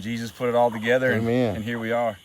Jesus put it all together, and here we are.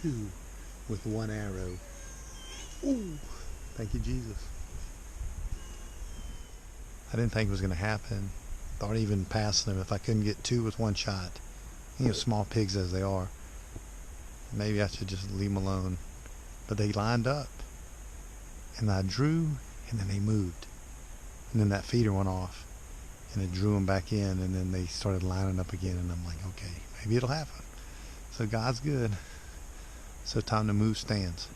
Two with one arrow. Ooh, thank you, Jesus. I didn't think it was going to happen. Thought even passing them if I couldn't get two with one shot. You know, small pigs as they are. Maybe I should just leave them alone. But they lined up. And I drew, and then they moved. And then that feeder went off. and it drew them back in, and then they started lining up again, and I'm like, okay, maybe it'll happen. So God's good. So time to move stands.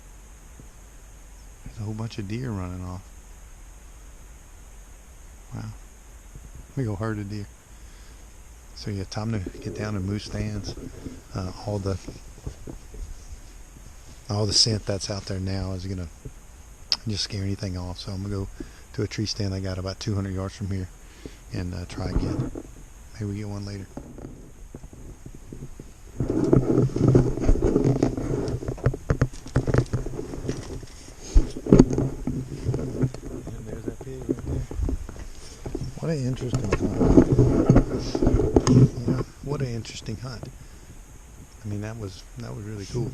There's a whole bunch of deer running off. Wow. We go herd a deer. So yeah, time to get down and move stands. All the scent that's out there now is gonna just scare anything off. So I'm gonna go to a tree stand I got about 200 yards from here and try again. Maybe we get one later. And there's that pig right there. What an interesting hunt. Yeah, what an interesting hunt. I mean, that was really cool.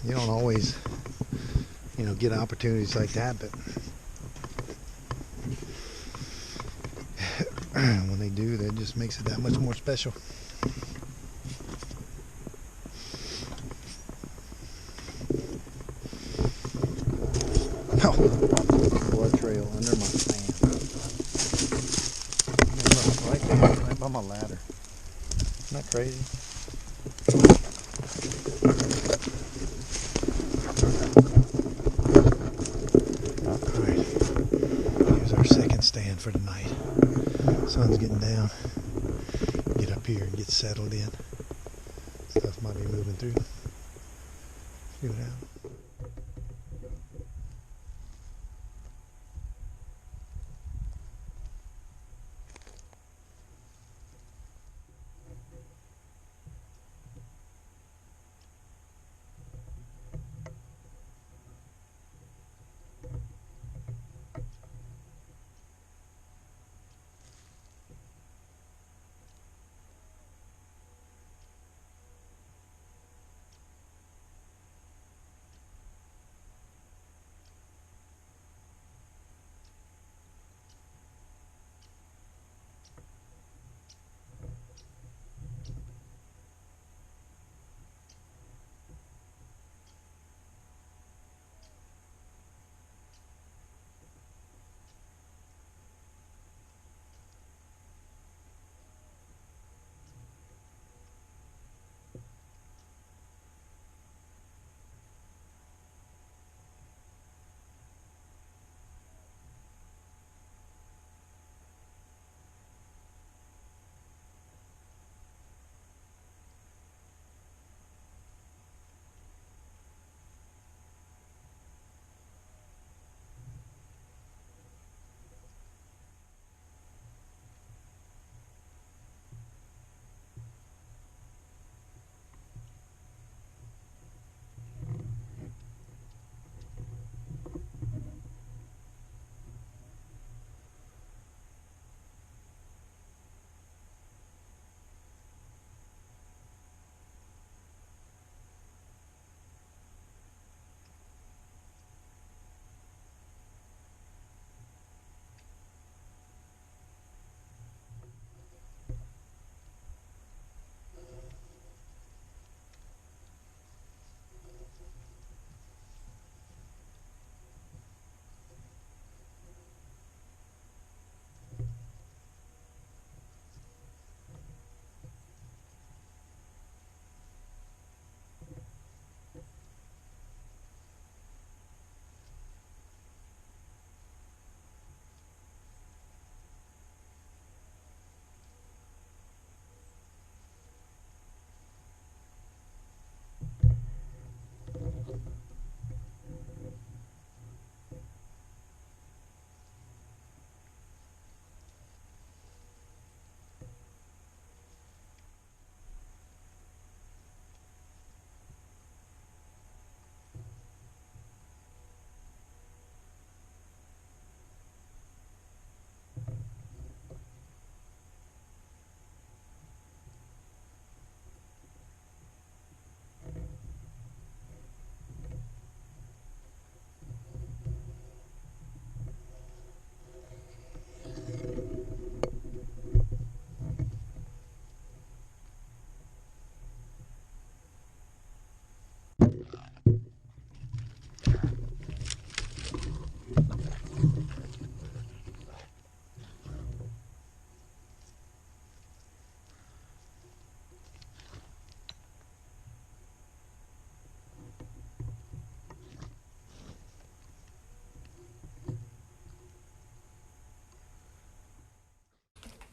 You don't always, get opportunities like that, but when they do, that just makes it that much more special. Oh, blood trail under my stand. Right there, right by my ladder. Isn't that crazy? Alright, here's our second stand for tonight. Sun's getting down. Get up here and get settled in. Stuff might be moving through. See what happens.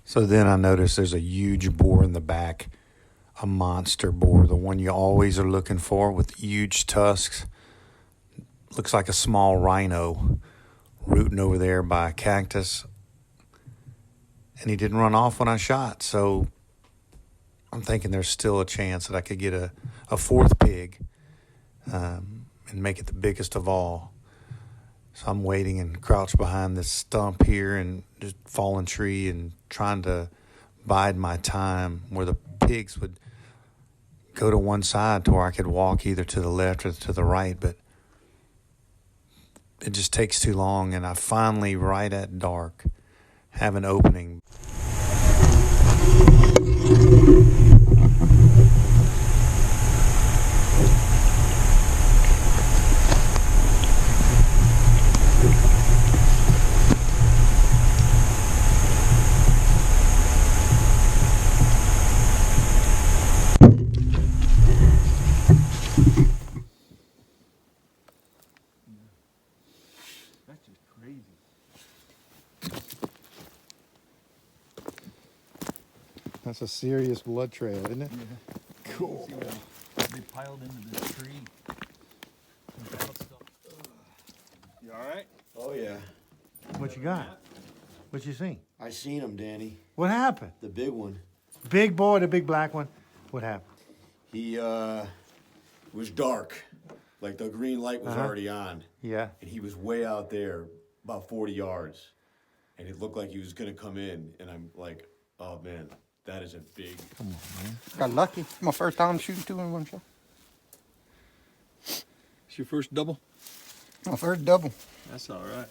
So then I noticed there's a huge boar in the back, a monster boar, the one you always are looking for with huge tusks. Looks like a small rhino rooting over there by a cactus. And he didn't run off when I shot, so I'm thinking there's still a chance that I could get a fourth pig and make it the biggest of all. So I'm waiting and crouched behind this stump here and just fallen tree and trying to bide my time where the pigs would go to one side to where I could walk either to the left or to the right, but it just takes too long, and I finally, right at dark, have an opening. That's just crazy. That's a serious blood trail, isn't it? Yeah. Cool. They piled into this tree. You all right? Oh yeah, What you got? What you seen? I seen him, Danny. What happened? The big one. Big boy, the big black one. What happened? He was dark, like the green light was already on, Yeah. and he was way out there, about 40 yards, and it looked like he was gonna come in, and I'm like, oh man, that is a big. Come on, man. Got lucky. My first time shooting 2 in 1 shot. It's your first double? My first double. That's all right.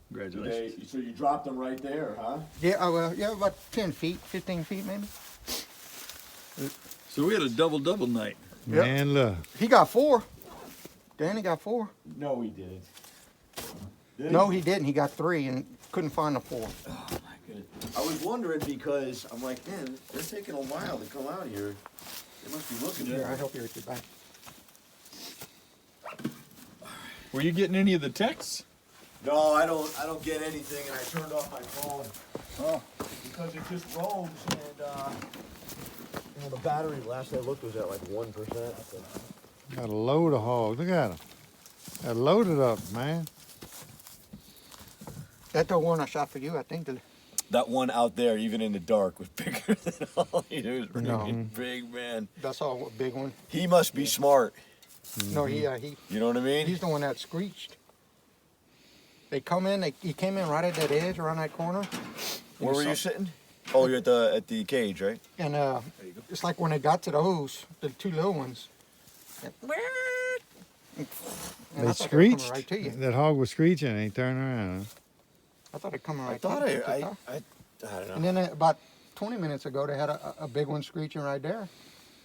Congratulations. Okay, so you dropped him right there, huh? Yeah, yeah, about 10 feet, 15 feet maybe. So we had a double night. Yep. Man, look. He got 4. Danny got 4. No, he didn't. Did No, he didn't. He got 3 and couldn't find the 4. Oh my goodness. I was wondering because I'm like, man, they're taking a while to come out here. They must be looking Here, for I'll it. help you with your back. Were you getting any of the texts? No, I don't get anything, and I turned off my phone. Oh. Because it just roams, and the battery last I looked was at like 1%. So. Got a load of hogs. Look at them. They're loaded up, man. That's the one I shot for you, I think. That one out there, even in the dark, was bigger than all he was No. big, man. That's all a big one. He must be smart. No, he You know what I mean? he's the one that screeched. They come in. He came in right at that edge, around that corner. Where were you sitting? Oh, you're at the cage, right? And it's like when they got to those, the 2 little ones. And They I thought were screeched. coming right to you. That hog was screeching and he turned around. I thought it coming I right thought to you. I don't know. And then about 20 minutes ago, they had a big one screeching right there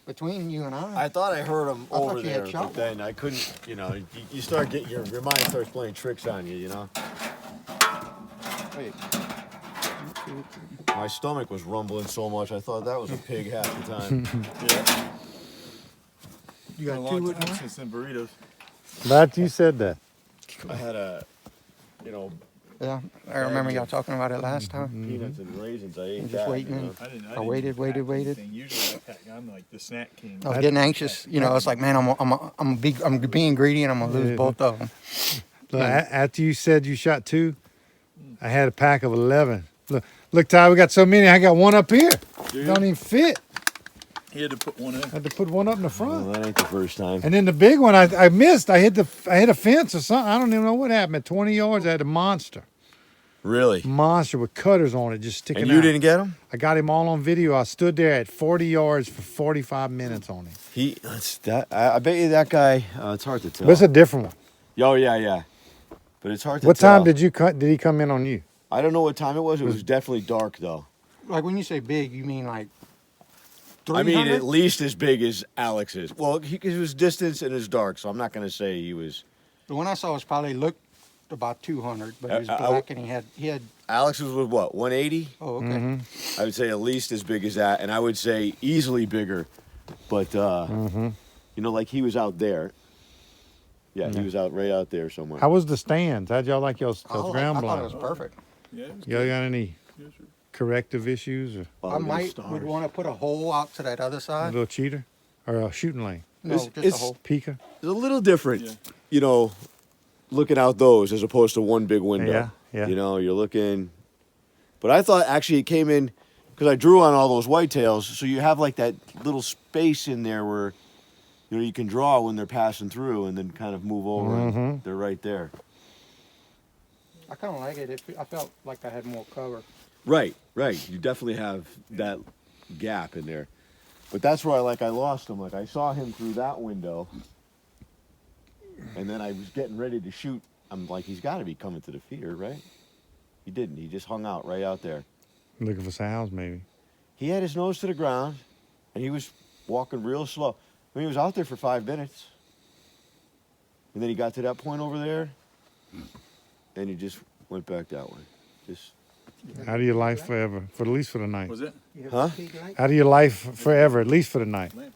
between you and I. I thought I heard him I thought over you had there, shot but then I couldn't. You start getting your mind starts playing tricks on you. Wait. My stomach was rumbling so much, I thought that was a pig half the time. Yeah. You Been a got long 2 with time one? since them burritos. But you said that. I had Yeah, I remember y'all talking about it last time. peanuts and raisins. I ate And just that. waiting. I didn't I waited, pack waited. anything. Usually I pack. I'm like the snack king. I was getting anxious. It's like, man, I'm being greedy and I'm gonna lose both of them. Look, after you said you shot 2, I had a pack of 11. Look, Ty, we got so many. I got one up here. Dude. Don't even fit. He had to put one in. I had to put one up in the front. Well, that ain't the first time. And then the big one, I missed. I hit a fence or something. I don't even know what happened. At 20 yards, I had a monster Really? with cutters on it, just sticking And out. you didn't get him? I got him all on video. I stood there at 40 yards for 45 minutes on him. I bet you that guy. It's hard to tell. But it's a different one. Oh yeah. But it's hard to What tell. time did he come in on you? I don't know what time it was. It was definitely dark though. Like when you say big, you mean like I mean, 300? at least as big as Alex is. Well, he was distance and it's dark, so I'm not going to say he was. The one I saw was probably looked about 200, but he was black and he had. Alex was with what, 180? Oh, okay. Mm-hmm. I would say at least as big as that, and I would say easily bigger. But like he was out there. Yeah, he was right out there somewhere. How was the stands? How'd y'all like those ground I thought it blinds? was perfect. Yeah. It was Y'all got any corrective issues or Oh, I look at the might stars. would want to put a hole out to that other a side. little cheater or a shooting lane? No, It's- just it's- a hole. Pika? It's a little different, Yeah. you know, looking out those as opposed to one big window. Yeah, yeah. You know, you're looking. But I thought actually it came in because I drew on all those whitetails, so you have like that little space in there where, you know, you can draw when they're passing through and then kind of move over. And they're right there. I kind of like it. I felt like I had more cover. Right, right. You definitely have that gap in there. But that's where I lost him. Like I saw him through that window, and then I was getting ready to shoot. I'm like, he's got to be coming to the feeder, right? He didn't. He just hung out right out there. Looking for sounds, maybe. He had his nose to the ground, and he was walking real slow. I mean, he was out there for 5 minutes, and then he got to that point over there, and he just went back that way. Just Out of your life forever, for at least for the night. Was it? You have Huh? a pig light? Out of your life forever, at least for the night. Lamp